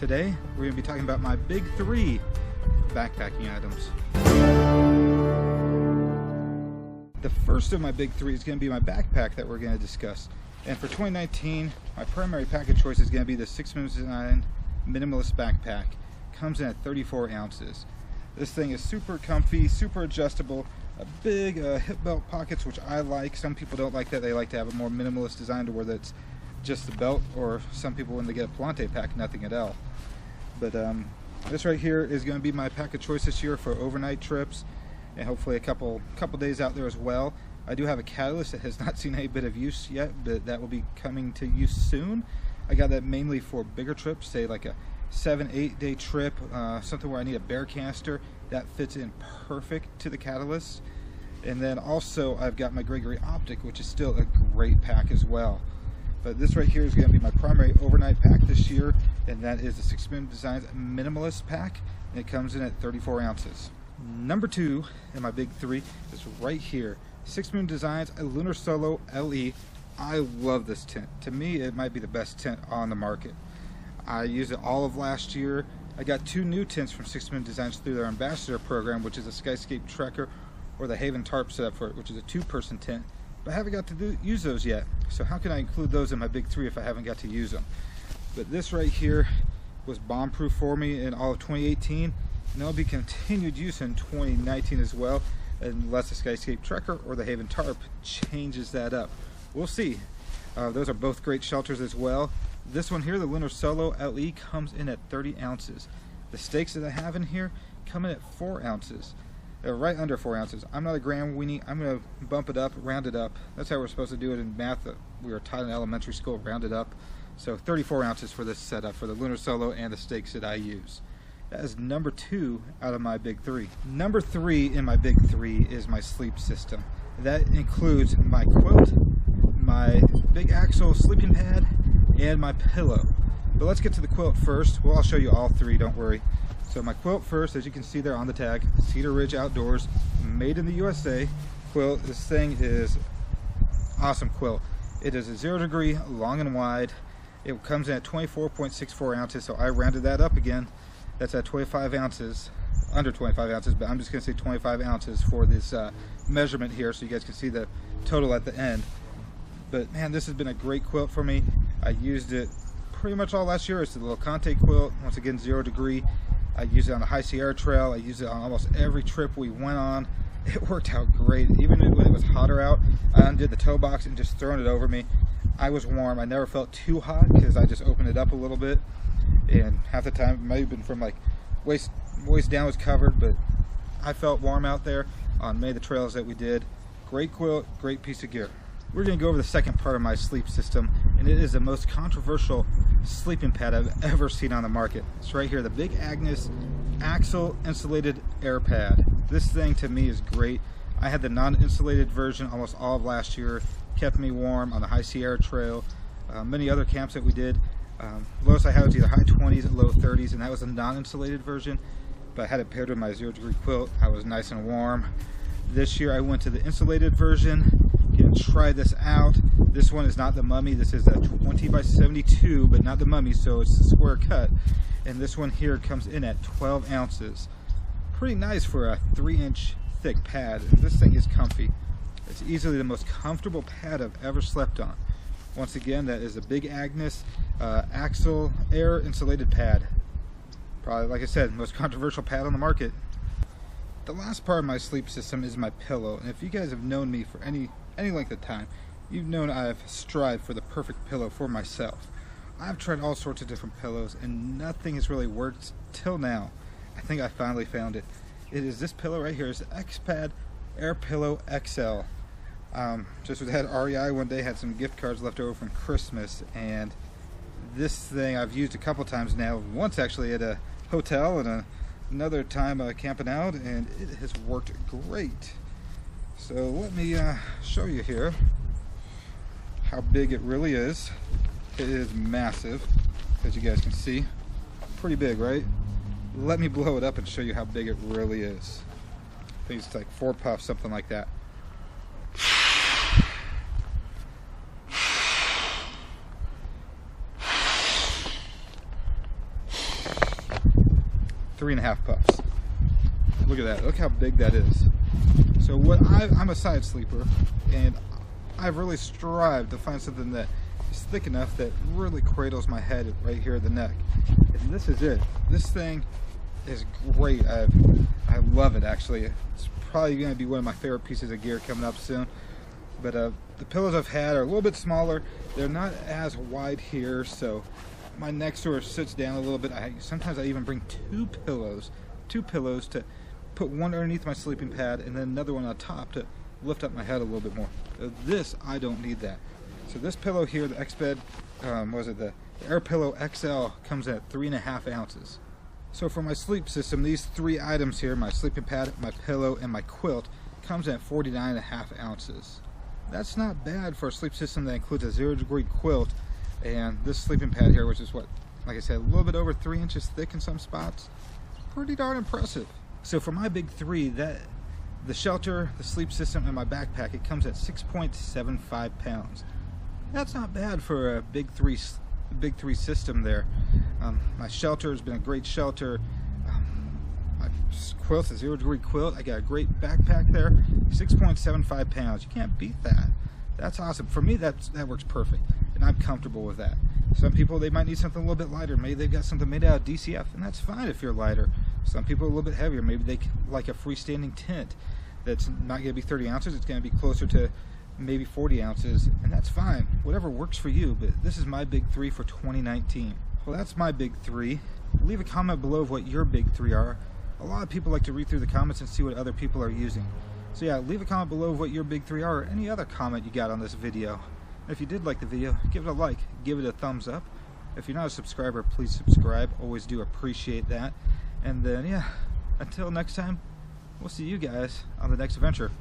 Today, we're going to be talking about my big 3 backpacking items. The first of my big 3 is going to be my backpack that we're going to discuss. And for 2019, my primary package choice is going to be the 6mm Design Minimalist Backpack. Comes in at 34 ounces. This thing is super comfy, super adjustable, a big hip belt pockets, which I like. Some people don't like that. They like to have a more minimalist design to where that's just the belt, or some people when they get a Palante pack, nothing at all. But this right here is going to be my pack of choice this year for overnight trips, and hopefully a couple days out there as well. I do have a catalyst that has not seen any bit of use yet, but that will be coming to use soon. I got that mainly for bigger trips, say like a 7-8 day trip, something where I need a bare canister. That fits in perfect to the catalyst. And then also I've got my Gregory Optic, which is still a great pack as well. But this right here is going to be my primary overnight pack this year, and that is the 6mm Designs Minimalist Pack, and it comes in at 34 ounces. Number 2 in my big 3 is right here. 6mm Designs Lunar Solo LE. I love this tent. To me, it might be the best tent on the market. I used it all of last year. I got 2 new tents from 6mm Designs through their ambassador program, which is a Skyscape Trekker or the Haven Tarp setup for it, which is a 2-person tent. But I haven't got to use those yet. So how can I include those in my big 3 if I haven't got to use them? But this right here was bomb-proof for me in all of 2018, and it'll be continued use in 2019 as well, unless the Skyscape Trekker or the Haven Tarp changes that up. We'll see. Those are both great shelters as well. This one here, the Lunar Solo LE, comes in at 30 ounces. The stakes that I have in here come in at 4 ounces. They're right under 4 ounces. I'm not a gram weenie. I'm going to bump it up, round it up. That's how we're supposed to do it in math. We were taught in elementary school, round it up. So 34 ounces for this setup for the Lunar Solo and the stakes that I use. That is number 2 out of my big 3. Number 3 in my big 3 is my sleep system. That includes my quilt, my big axle sleeping pad, and my pillow. But let's get to the quilt first. Well, I'll show you all 3, don't worry. So my quilt first, as you can see there on the tag, Cedar Ridge Outdoors, made in the USA quilt. This thing is awesome quilt. It is a 0 degree, long and wide. It comes in at 24.64 ounces, so I rounded that up again. That's at 25 ounces, under 25 ounces, but I'm just gonna say 25 ounces for this measurement here so you guys can see the total at the end. But man, this has been a great quilt for me. I used it pretty much all last year. It's a little Conte quilt, once again 0 degree. I used it on the High Sierra Trail. I used it on almost every trip we went on. It worked out great. Even when it was hotter out, I undid the toe box and just thrown it over me. I was warm. I never felt too hot because I just opened it up a little bit. And half the time, it might have been from like waist down was covered, but I felt warm out there on many of the trails that we did. Great quilt, great piece of gear. We're going to go over the second part of my sleep system, and it is the most controversial sleeping pad I've ever seen on the market. It's right here, the Big Agnes Axle Insulated Air Pad. This thing to me is great. I had the non-insulated version almost all of last year. Kept me warm on the High Sierra Trail, many other camps that we did. Lowest I had was either high 20s and low 30s, and that was a non-insulated version. But I had it paired with my 0 degree quilt. I was nice and warm. This year I went to the insulated version. Try this out. This one is not the Mummy. This is a 20 by 72, but not the Mummy, so it's a square cut. And this one here comes in at 12 ounces. Pretty nice for a 3-inch thick pad. And this thing is comfy. It's easily the most comfortable pad I've ever slept on. Once again, that is a Big Agnes Axle Air Insulated Pad. Probably, like I said, most controversial pad on the market. The last part of my sleep system is my pillow. And if you guys have known me for any length of time, you've known I've strived for the perfect pillow for myself. I've tried all sorts of different pillows and nothing has really worked till now. I think I finally found it. It is this pillow right here. It's the Exped Air Pillow XL. Just was at REI one day, had some gift cards left over from Christmas, and this thing I've used a couple times now. Once actually at a hotel and another time camping out, and it has worked great. So let me show you here how big it really is. It is massive, as you guys can see. Pretty big, right? Let me blow it up and show you how big it really is. I think it's like 4 puffs, something like that. 3.5 puffs. Look at that. Look how big that is. So I'm a side sleeper, and I've really strived to find something that is thick enough that really cradles my head right here at the neck. And this is it. This thing is great. I love it, actually. It's probably going to be one of my favorite pieces of gear coming up soon. But the pillows I've had are a little bit smaller. They're not as wide here, so my neck sort of sits down a little bit. Sometimes I even bring two pillows to put one underneath my sleeping pad and then another one on top to lift up my head a little bit more. This, I don't need that. So this pillow here, the Exped, the Air Pillow XL, comes at 3.5 ounces. So for my sleep system, these 3 items here, my sleeping pad, my pillow, and my quilt, comes at 49.5 ounces. That's not bad for a sleep system that includes a 0-degree quilt and this sleeping pad here, which is what, like I said, a little bit over 3 inches thick in some spots. Pretty darn impressive. So for my big 3, the shelter, the sleep system, and my backpack, it comes at 6.75 pounds. That's not bad for a big three system there. My shelter has been a great shelter. My quilt's a 0-degree quilt. I got a great backpack there. 6.75 pounds. You can't beat that. That's awesome. For me, that works perfect, and I'm comfortable with that. Some people, they might need something a little bit lighter. Maybe they've got something made out of DCF, and that's fine if you're lighter. Some people are a little bit heavier. Maybe they like a freestanding tent that's not going to be 30 ounces. It's going to be closer to maybe 40 ounces, and that's fine. Whatever works for you, but this is my big 3 for 2019. Well, that's my big 3. Leave a comment below of what your big 3 are. A lot of people like to read through the comments and see what other people are using. So yeah, leave a comment below of what your big 3 are, or any other comment you got on this video. And if you did like the video, give it a like, give it a thumbs up. If you're not a subscriber, please subscribe. Always do appreciate that. And then yeah, until next time, we'll see you guys on the next adventure.